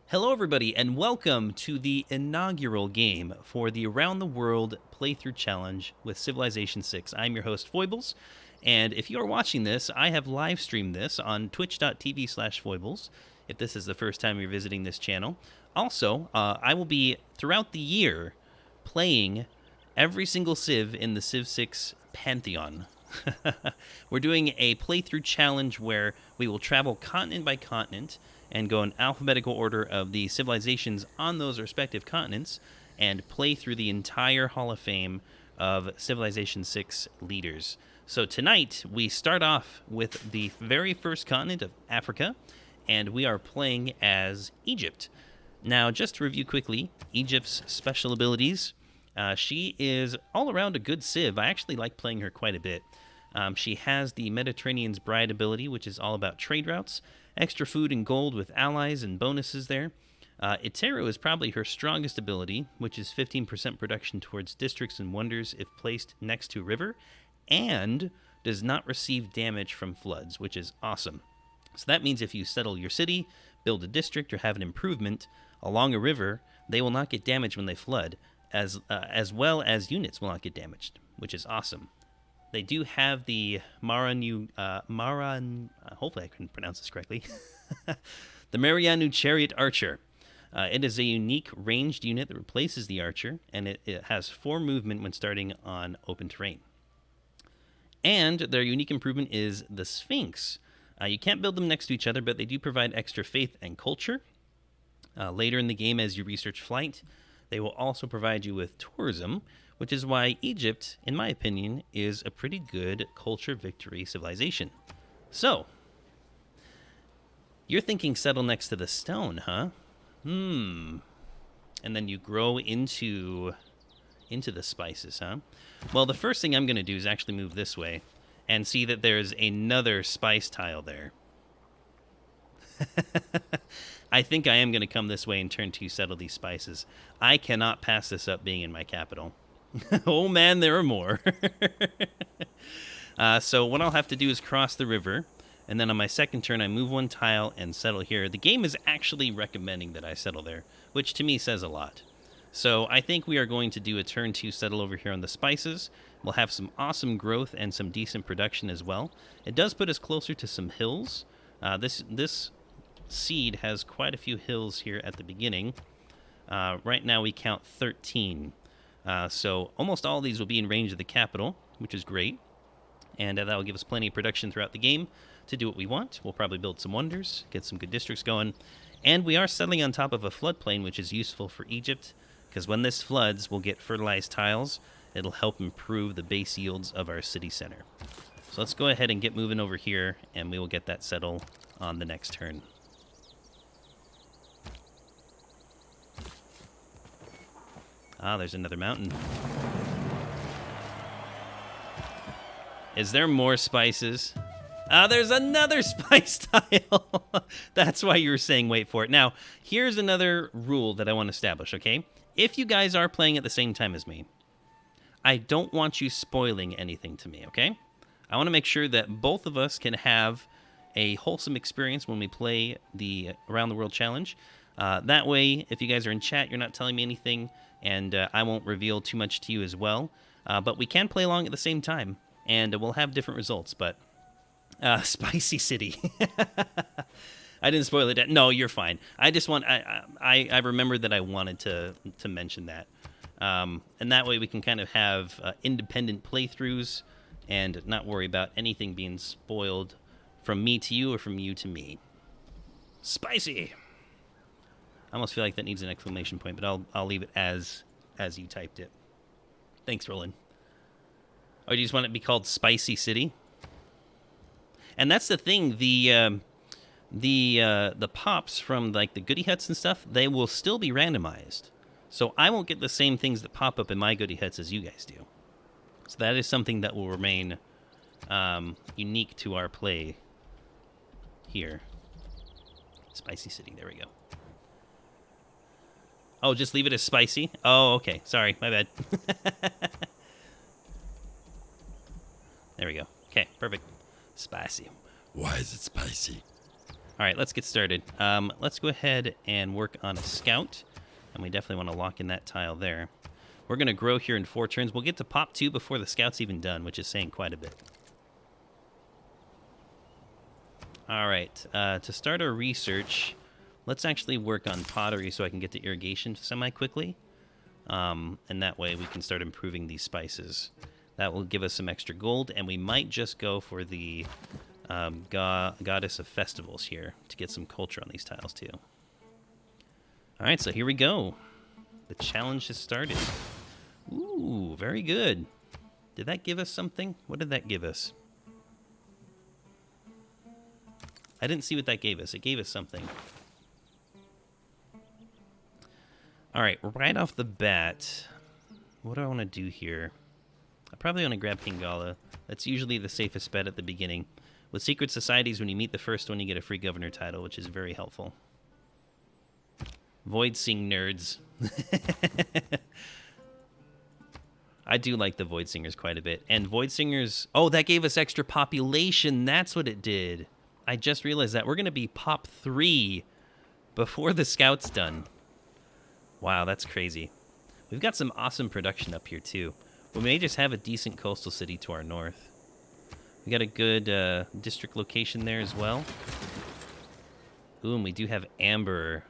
Hello, everybody, and welcome to the inaugural game for the Around the World Playthrough Challenge with Civilization 6. I'm your host, Foibles, and if you are watching this, I have live streamed this on twitch.tv/Foibles, if this is the first time you're visiting this channel. Also, I will be, throughout the year, playing every single Civ in the Civ 6 Pantheon. We're doing a playthrough challenge where we will travel continent by continent and go in alphabetical order of the civilizations on those respective continents and play through the entire Hall of Fame of Civilization 6 leaders. So tonight, we start off with the very first continent of Africa, and we are playing as Egypt. Now, just to review quickly, Egypt's special abilities. She is all around a good Civ. I actually like playing her quite a bit. She has the Mediterranean's Bride ability, which is all about trade routes, extra food and gold with allies and bonuses there. Iteru is probably her strongest ability, which is 15% production towards districts and wonders if placed next to a river, and does not receive damage from floods, which is awesome. So that means if you settle your city, build a district, or have an improvement along a river, they will not get damaged when they flood, as well as units will not get damaged, which is awesome. They do have the hopefully I couldn't pronounce this correctly, the Marianu Chariot Archer. It is a unique ranged unit that replaces the Archer, and it has 4 movement when starting on open terrain. And their unique improvement is the Sphinx. You can't build them next to each other, but they do provide extra faith and culture. Later in the game, as you research flight, they will also provide you with tourism, which is why Egypt, in my opinion, is a pretty good culture victory civilization. So, you're thinking settle next to the stone, huh? And then you grow into the spices, huh? Well, the first thing I'm going to do is actually move this way and see that there's another spice tile there. I think I am going to come this way and turn to settle these spices. I cannot pass this up being in my capital. Oh man, there are more. So what I'll have to do is cross the river, and then on my second turn I move 1 tile and settle here. The game is actually recommending that I settle there, which to me says a lot. So I think we are going to do a turn 2 settle over here on the spices. We'll have some awesome growth and some decent production as well. It does put us closer to some hills. This seed has quite a few hills here at the beginning. Right now we count 13. So almost all of these will be in range of the capital, which is great. And that will give us plenty of production throughout the game to do what we want. We'll probably build some wonders, get some good districts going. And we are settling on top of a floodplain, which is useful for Egypt, because when this floods, we'll get fertilized tiles. It'll help improve the base yields of our city center. So let's go ahead and get moving over here, and we will get that settled on the next turn. Ah, there's another mountain. Is there more spices? Ah, there's another spice tile. That's why you were saying wait for it. Now, here's another rule that I want to establish, okay? If you guys are playing at the same time as me, I don't want you spoiling anything to me, okay? I want to make sure that both of us can have a wholesome experience when we play the Around the World Challenge. That way, if you guys are in chat, you're not telling me anything, and I won't reveal too much to you as well. But we can play along at the same time, and we'll have different results. But Spicy City. I didn't spoil it. No, you're fine. I just want... I remembered that I wanted to mention that. And that way we can kind of have independent playthroughs and not worry about anything being spoiled from me to you or from you to me. Spicy! I almost feel like that needs an exclamation point, but I'll leave it as you typed it. Thanks, Roland. Oh, you just want it to be called Spicy City? And that's the thing. The pops from like the goodie huts and stuff, they will still be randomized. So I won't get the same things that pop up in my goodie huts as you guys do. So that is something that will remain unique to our play here. Spicy City. There we go. Oh, just leave it as spicy? Oh, okay. Sorry, my bad. There we go. Okay, perfect. Spicy. Why is it spicy? All right, let's get started. Let's go ahead and work on a scout, and we definitely want to lock in that tile there. We're going to grow here in 4 turns. We'll get to pop 2 before the scout's even done, which is saying quite a bit. All right, to start our research, let's actually work on pottery so I can get to irrigation semi-quickly. And that way we can start improving these spices. That will give us some extra gold, and we might just go for the goddess of festivals here to get some culture on these tiles too. All right, so here we go. The challenge has started. Ooh, very good. Did that give us something? What did that give us? I didn't see what that gave us. It gave us something. All right, right off the bat, what do I want to do here? I probably want to grab Pingala. That's usually the safest bet at the beginning. With secret societies, when you meet the first one, you get a free governor title, which is very helpful. Void Sing nerds. I do like the Void Singers quite a bit. And Void Singers... Oh, that gave us extra population. That's what it did. I just realized that. We're going to be pop 3 before the scout's done. Wow, that's crazy. We've got some awesome production up here, too. We may just have a decent coastal city to our north. We got a good district location there as well. Ooh, and we do have Amber.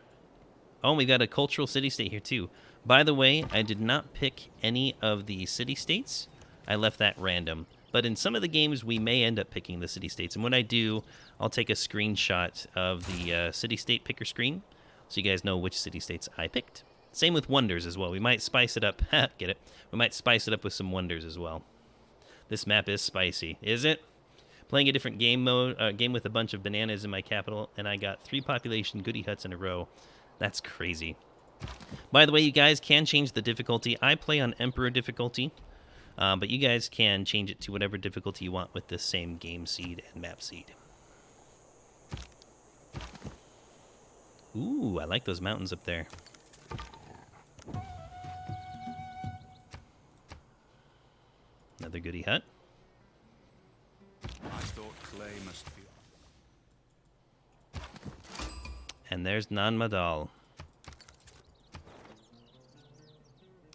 Oh, we got a cultural city-state here, too. By the way, I did not pick any of the city-states. I left that random. But in some of the games, we may end up picking the city-states. And when I do, I'll take a screenshot of the city-state picker screen so you guys know which city-states I picked. Same with wonders as well. We might spice it up. Get it? We might spice it up with some wonders as well. This map is spicy, is it? Playing a different game mode, game with a bunch of bananas in my capital, and I got 3 population goody huts in a row. That's crazy. By the way, you guys can change the difficulty. I play on Emperor difficulty, but you guys can change it to whatever difficulty you want with the same game seed and map seed. Ooh, I like those mountains up there. Another goody hut. I thought clay must be. And there's Nan Madal.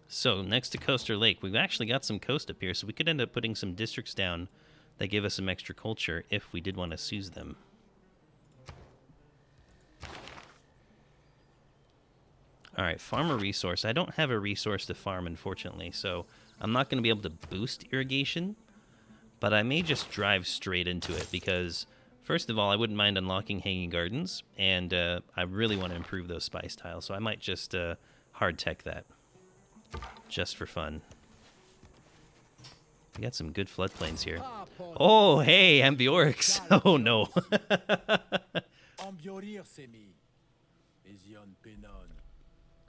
So, next to Coaster Lake, we've actually got some coast up here, so we could end up putting some districts down that give us some extra culture if we did want to seize them. Alright, farmer resource. I don't have a resource to farm, unfortunately, so I'm not going to be able to boost irrigation, but I may just drive straight into it because, first of all, I wouldn't mind unlocking hanging gardens, and I really want to improve those spice tiles, so I might just hard tech that, just for fun. We got some good floodplains here. Oh, hey, Ambiorix. Oh, no.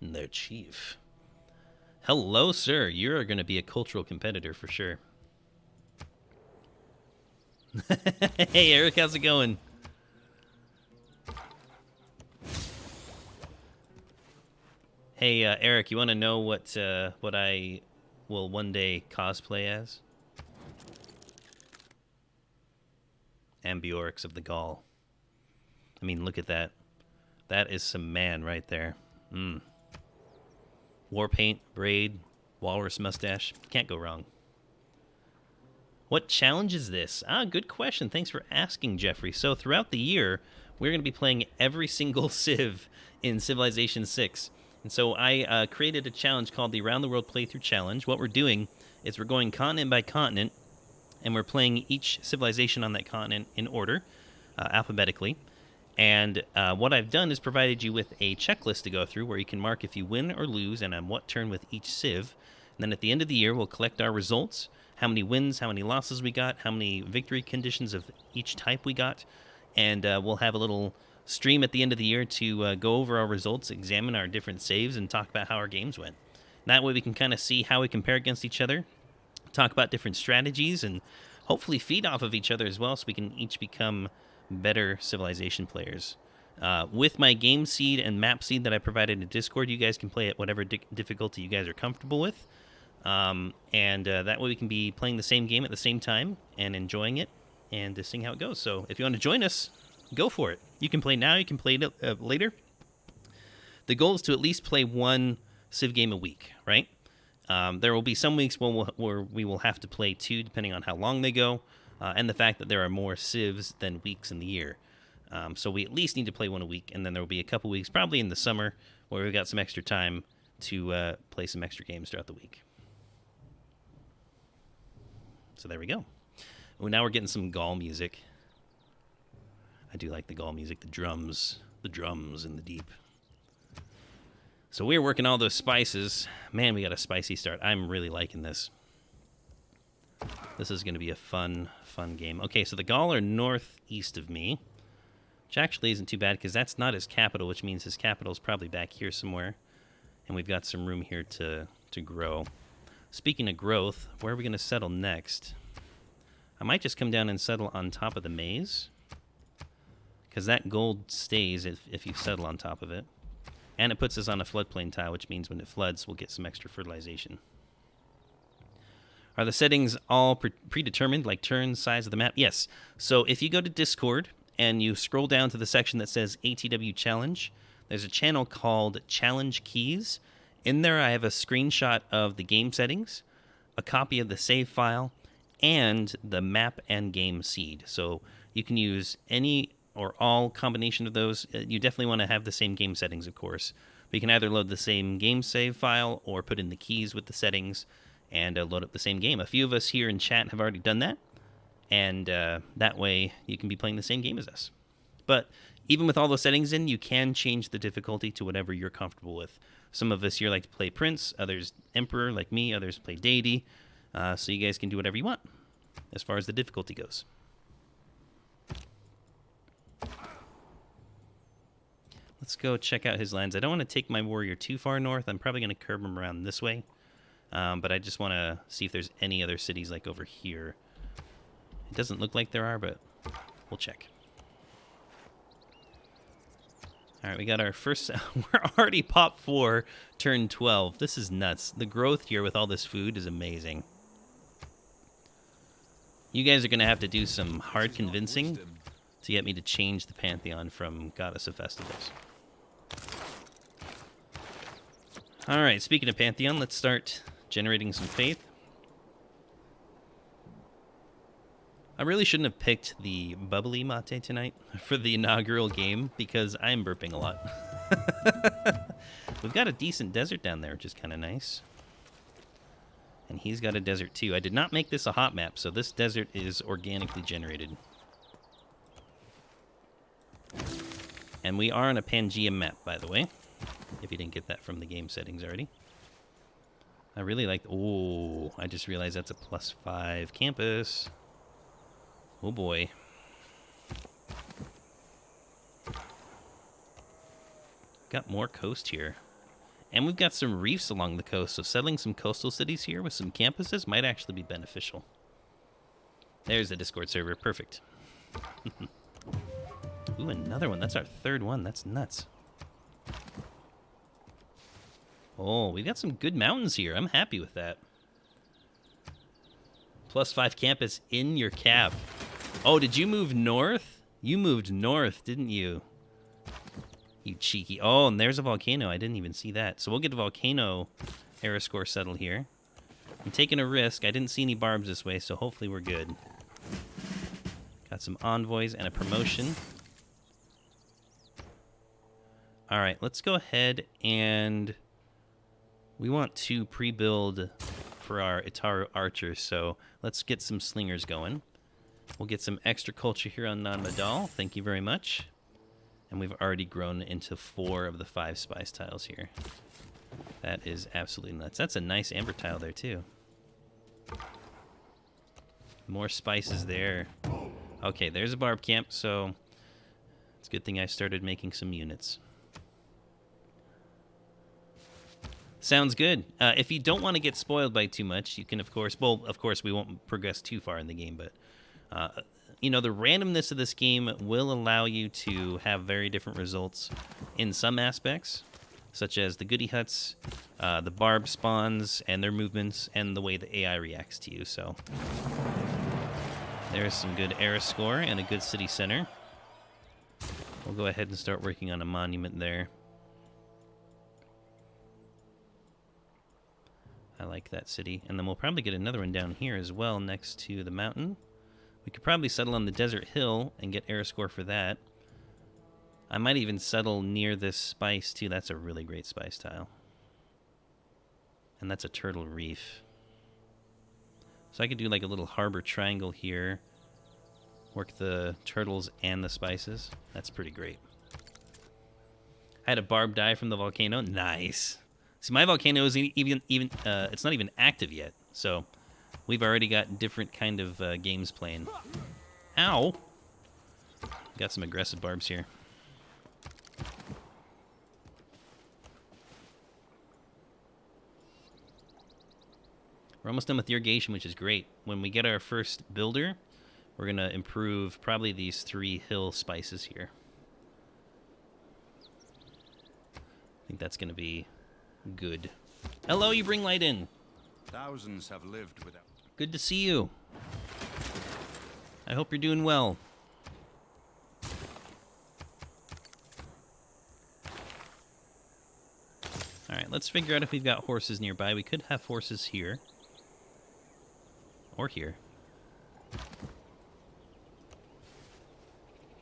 Their chief. Hello, sir. You're going to be a cultural competitor for sure. Hey, Eric, how's it going? Hey, Eric, you want to know what I will one day cosplay as? Ambiorix of the Gaul. I mean, look at that. That is some man right there. War paint, braid, walrus mustache. Can't go wrong. What challenge is this? Good question. Thanks for asking, Jeffrey. So throughout the year, we're going to be playing every single Civ in Civilization 6. And so I created a challenge called the Around the World Playthrough Challenge. What we're doing is we're going continent by continent, and we're playing each civilization on that continent in order, alphabetically. And what I've done is provided you with a checklist to go through where you can mark if you win or lose and on what turn with each civ. And then at the end of the year, we'll collect our results, how many wins, how many losses we got, how many victory conditions of each type we got. And we'll have a little stream at the end of the year to go over our results, examine our different saves, and talk about how our games went. And that way we can kind of see how we compare against each other, talk about different strategies, and hopefully feed off of each other as well so we can each become better civilization players. With my game seed and map seed that I provided in Discord, you guys can play at whatever difficulty you guys are comfortable with. And that way we can be playing the same game at the same time and enjoying it and just seeing how it goes. So if you want to join us, go for it. You can play now. You can play later. The goal is to at least play one Civ game a week, right? There will be some weeks where we will have to play 2, depending on how long they go, and the fact that there are more Civs than weeks in the year. So we at least need to play one a week, and then there will be a couple weeks, probably in the summer, where we've got some extra time to play some extra games throughout the week. So there we go. Well, now we're getting some Gaul music. I do like the Gaul music, the drums in the deep. So we're working all those spices. Man, we got a spicy start. I'm really liking this. This is going to be a fun game. Okay, so the Gaul are northeast of me, which actually isn't too bad because that's not his capital, which means his capital is probably back here somewhere. And we've got some room here to grow. Speaking of growth, where are we going to settle next? I might just come down and settle on top of the maze, because that gold stays if you settle on top of it. And it puts us on a floodplain tile, which means when it floods, we'll get some extra fertilization. Are the settings all predetermined, like turn, size of the map? Yes. So if you go to Discord and you scroll down to the section that says ATW Challenge, there's a channel called Challenge Keys. In there, I have a screenshot of the game settings, a copy of the save file, and the map and game seed. So you can use any or all combination of those. You definitely want to have the same game settings, of course. But you can either load the same game save file or put in the keys with the settings and load up the same game. A few of us here in chat have already done that, and that way you can be playing the same game as us. But even with all those settings in, you can change the difficulty to whatever you're comfortable with. Some of us here like to play Prince, others Emperor like me, others play Deity. So you guys can do whatever you want as far as the difficulty goes. Let's go check out his lands. I don't want to take my warrior too far north. I'm probably going to curve him around this way. But I just want to see if there's any other cities like over here. It doesn't look like there are, but we'll check. All right, we got our first... We're already pop 4, turn 12. This is nuts. The growth here with all this food is amazing. You guys are going to have to do some hard convincing to get me to change the Pantheon from Goddess of Festivals. All right, speaking of Pantheon, let's start generating some faith. I really shouldn't have picked the bubbly mate tonight for the inaugural game because I'm burping a lot. We've got a decent desert down there, which is kind of nice. And he's got a desert too. I did not make this a hot map, so this desert is organically generated. And we are on a Pangea map, by the way, if you didn't get that from the game settings already. I really like... Oh, I just realized that's a +5 campus. Oh boy. Got more coast here. And we've got some reefs along the coast, so settling some coastal cities here with some campuses might actually be beneficial. There's the Discord server. Perfect. Ooh, another one. That's our third one. That's nuts. Oh, we've got some good mountains here. I'm happy with that. +5 campus in your cap. Oh, did you move north? You moved north, didn't you? You cheeky. Oh, and there's a volcano. I didn't even see that. So we'll get a volcano era score settled here. I'm taking a risk. I didn't see any barbs this way, so hopefully we're good. Got some envoys and a promotion. All right, let's go ahead and we want to pre-build for our Itaru archers, so let's get some slingers going. We'll get some extra culture here on Non-Madal. Thank you very much. And we've already grown into 4 of the 5 spice tiles here. That is absolutely nuts. That's a nice amber tile there, too. More spices there. Okay, there's a barb camp, so it's a good thing I started making some units. Sounds good. If you don't want to get spoiled by too much, you can, of course... Well, of course, we won't progress too far in the game, but... you know, the randomness of this game will allow you to have very different results in some aspects, such as the goody huts, the barb spawns, and their movements, and the way the AI reacts to you. So there's some good era score and a good city center. We'll go ahead and start working on a monument there. I like that city. And then we'll probably get another one down here as well next to the mountain. We could probably settle on the desert hill and get air score for that. I might even settle near this spice too. That's a really great spice tile. And that's a turtle reef. So I could do like a little harbor triangle here. Work the turtles and the spices. That's pretty great. I had a barb die from the volcano. Nice. See, my volcano isn't even it's not even active yet. So we've already got different kind of games playing. Ow. Got some aggressive barbs here. We're almost done with irrigation, which is great. When we get our first builder, we're going to improve probably these 3 hill spices here. I think that's going to be good. Hello, you bring light in. Thousands have lived without. Good to see you. I hope you're doing well. All right, let's figure out if we've got horses nearby. We could have horses here. Or here.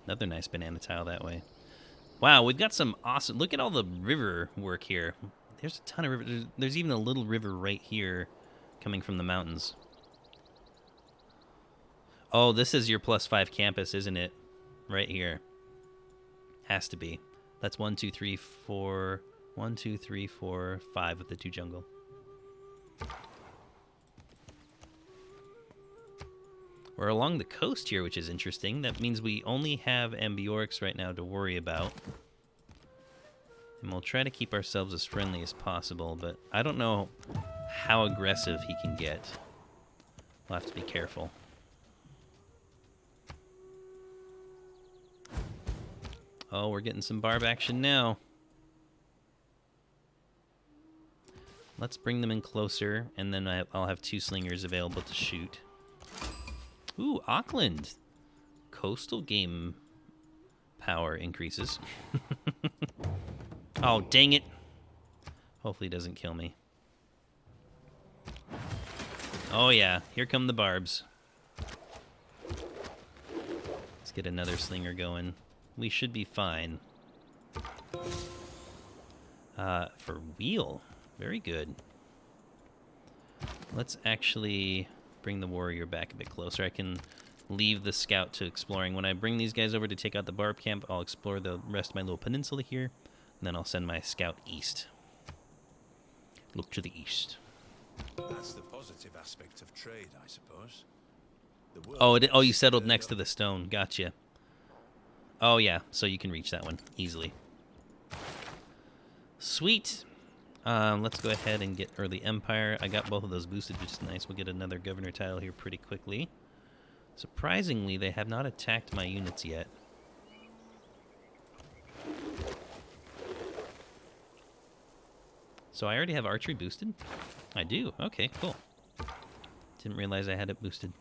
Another nice banana tile that way. Wow, we've got some awesome... Look at all the river work here. There's a ton of river. There's even a little river right here coming from the mountains. Oh, this is your +5 campus, isn't it? Right here. Has to be. That's 1, 2, 3, 4... 1, 2, 3, 4, 5 with the 2 jungle. We're along the coast here, which is interesting. That means we only have Ambiorix right now to worry about. And we'll try to keep ourselves as friendly as possible, but I don't know how aggressive he can get. We'll have to be careful. Oh, we're getting some barb action now. Let's bring them in closer, and then I'll have 2 slingers available to shoot. Ooh, Auckland. Coastal game power increases. Oh, dang it. Hopefully it doesn't kill me. Oh, yeah. Here come the barbs. Let's get another slinger going. We should be fine. For wheel. Very good. Let's actually bring the warrior back a bit closer. I can leave the scout to exploring. When I bring these guys over to take out the barb camp, I'll explore the rest of my little peninsula here, and then I'll send my scout east. Look to the east. That's the positive aspect of trade, I suppose. Oh, you settled next to the stone. Gotcha. Oh, yeah, so you can reach that one easily. Sweet. Let's go ahead and get early empire. I got both of those boosted, which is nice. We'll get another governor tile here pretty quickly. Surprisingly, they have not attacked my units yet. So I already have archery boosted? I do. Okay, cool. Didn't realize I had it boosted.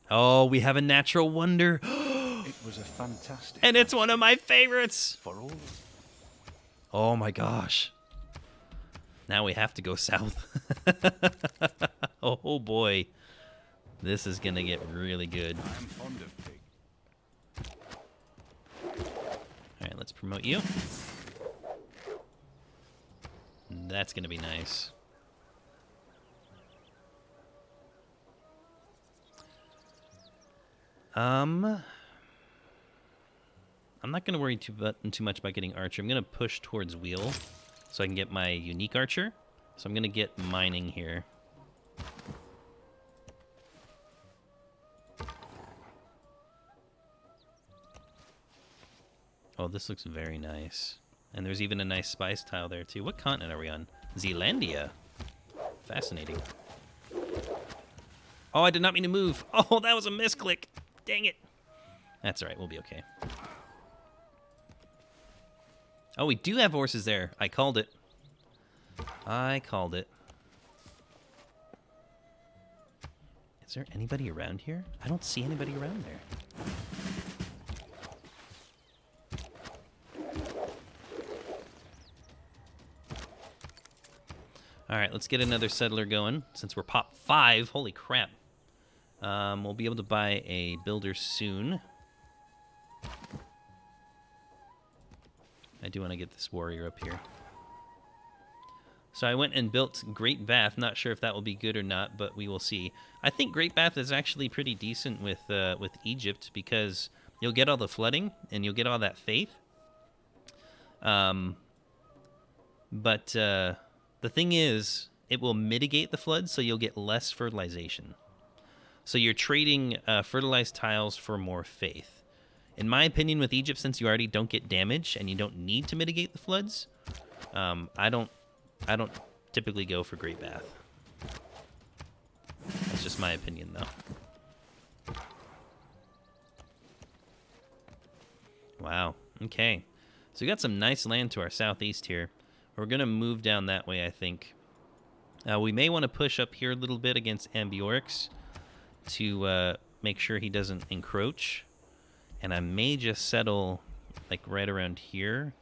Oh, we have a natural wonder. It was a fantastic. And it's one of my favorites. For all. Oh my gosh. Now we have to go south. Oh boy. This is going to get really good. I'm fond of pig. All right, let's promote you. That's going to be nice. I'm not going to worry too much about getting archer. I'm going to push towards wheel so I can get my unique archer. So I'm going to get mining here. Oh, this looks very nice. And there's even a nice spice tile there too. What continent are we on? Zealandia. Fascinating. Oh, I did not mean to move. Oh, that was a misclick. Dang it. That's all right. We'll be okay. Oh, we do have horses there. I called it. I called it. Is there anybody around here? I don't see anybody around there. All right, let's get another settler going. Since we're pop 5, holy crap. We'll be able to buy a builder soon. I do want to get this warrior up here. So I went and built Great Bath. Not sure if that will be good or not, but we will see. I think Great Bath is actually pretty decent with Egypt because you'll get all the flooding and you'll get all that faith. But the thing is, it will mitigate the floods, so you'll get less fertilization. So you're trading fertilized tiles for more faith. In my opinion, with Egypt, since you already don't get damage and you don't need to mitigate the floods, I don't typically go for Great Bath. That's just my opinion, though. Wow. Okay. So we got some nice land to our southeast here. We're going to move down that way, I think. We may want to push up here a little bit against Ambiorix to make sure he doesn't encroach. And I may just settle like right around here.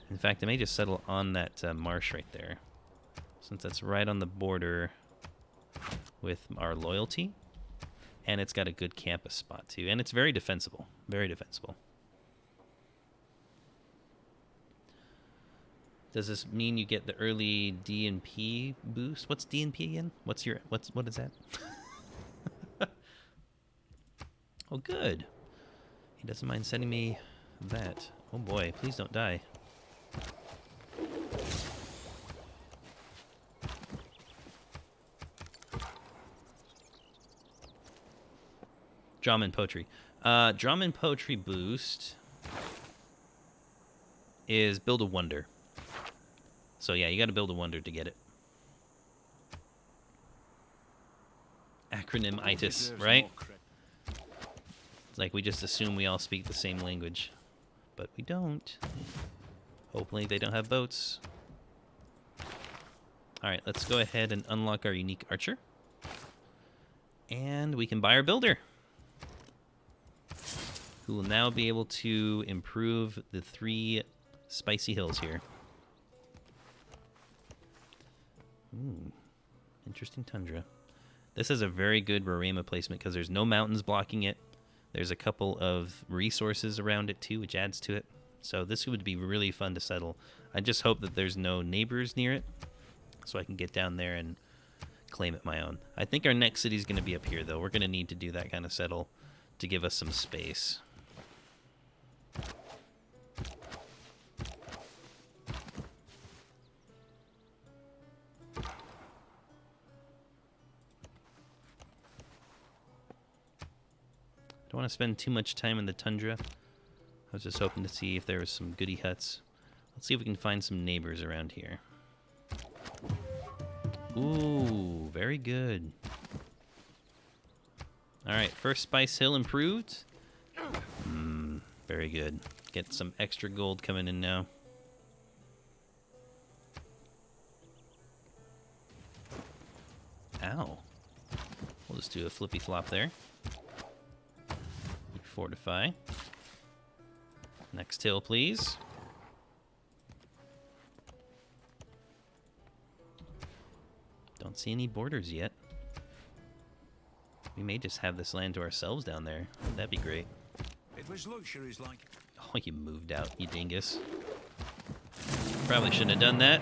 In fact, I may just settle on that marsh right there, since that's right on the border with our loyalty. And it's got a good campus spot, too. And it's very defensible. Very defensible. Does this mean you get the early D&P boost? What's D&P again? What is that? Oh, good. He doesn't mind sending me that. Oh boy, please don't die. Drama and Poetry. Drama and Poetry boost is Build a Wonder. So yeah, you got to build a wonder to get it. Acronym-itis, right? It's like we just assume we all speak the same language. But we don't. Hopefully they don't have boats. Alright, let's go ahead and unlock our unique archer. And we can buy our builder, who will now be able to improve the 3 spicy hills here. Ooh, interesting tundra. This is a very good Rorema placement because there's no mountains blocking it. There's a couple of resources around it too, which adds to it. So this would be really fun to settle. I just hope that there's no neighbors near it so I can get down there and claim it my own. I think our next city is going to be up here, though. We're going to need to do that kind of settle to give us some space. Don't want to spend too much time in the tundra. I was just hoping to see if there was some goody huts. Let's see if we can find some neighbors around here. Ooh, very good. Alright, first Spice Hill improved. Very good. Get some extra gold coming in now. Ow. We'll just do a flippy flop there. Fortify. Next hill, please. Don't see any borders yet. We may just have this land to ourselves down there. That'd be great. It was luxuries like. Oh, you moved out, you dingus. Probably shouldn't have done that.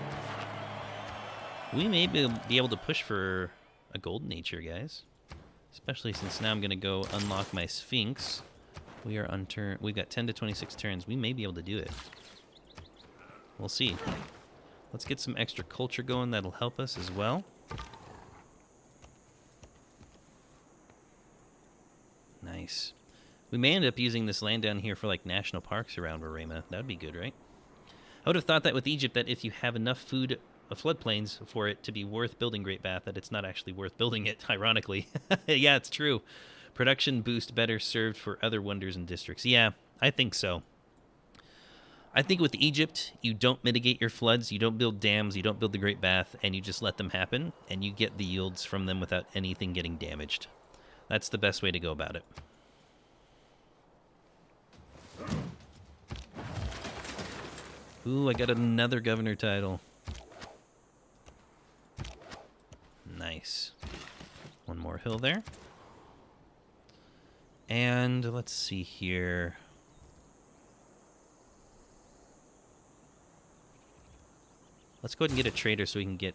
We may be able to push for a golden age here, guys. Especially since now I'm going to go unlock my Sphinx. We are on turn. We've got 10 to 26 turns. We may be able to do it. We'll see. Let's get some extra culture going. That'll help us as well. Nice. We may end up using this land down here for like national parks around Rorema. That would be good, right? I would have thought that with Egypt, that if you have enough food, floodplains for it to be worth building Great Bath, that it's not actually worth building it, ironically. Yeah, it's true. Production boost better served for other wonders and districts. Yeah, I think so. I think with Egypt, you don't mitigate your floods, you don't build dams, you don't build the Great Bath, and you just let them happen, and you get the yields from them without anything getting damaged. That's the best way to go about it. Ooh, I got another governor title. Nice. One more hill there. And let's see here. Let's go ahead and get a trader so we can get...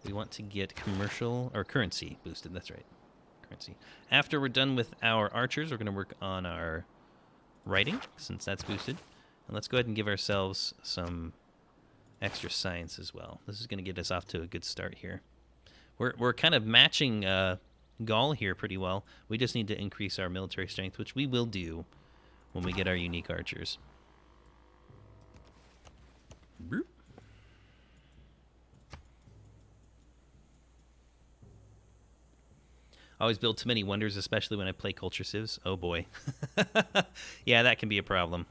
we want to get commercial... or currency boosted. That's right. Currency. After we're done with our archers, we're going to work on our writing, since that's boosted. And let's go ahead and give ourselves some extra science as well. This is going to get us off to a good start here. We're kind of matching Gaul here pretty well. We just need to increase our military strength, which we will do when we get our unique archers. Boop. Always build too many wonders, especially when I play culture civs. Oh boy. Yeah, that can be a problem.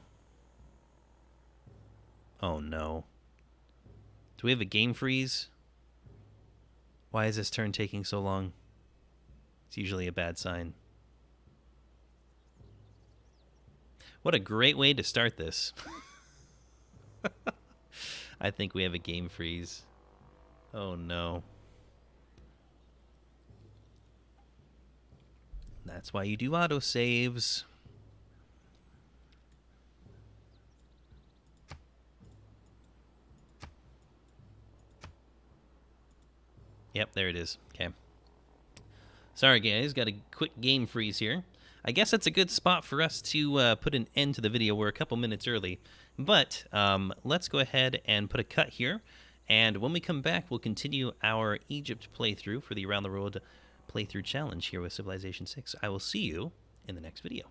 Oh no. Do we have a game freeze? Why is this turn taking so long? It's usually a bad sign. What a great way to start this. I think we have a game freeze. Oh no. That's why you do autosaves. Yep, there it is. Okay. Sorry, guys. Got a quick game freeze here. I guess that's a good spot for us to put an end to the video. We're a couple minutes early. But let's go ahead and put a cut here. And when we come back, we'll continue our Egypt playthrough for the Around the World playthrough challenge here with Civilization 6. I will see you in the next video.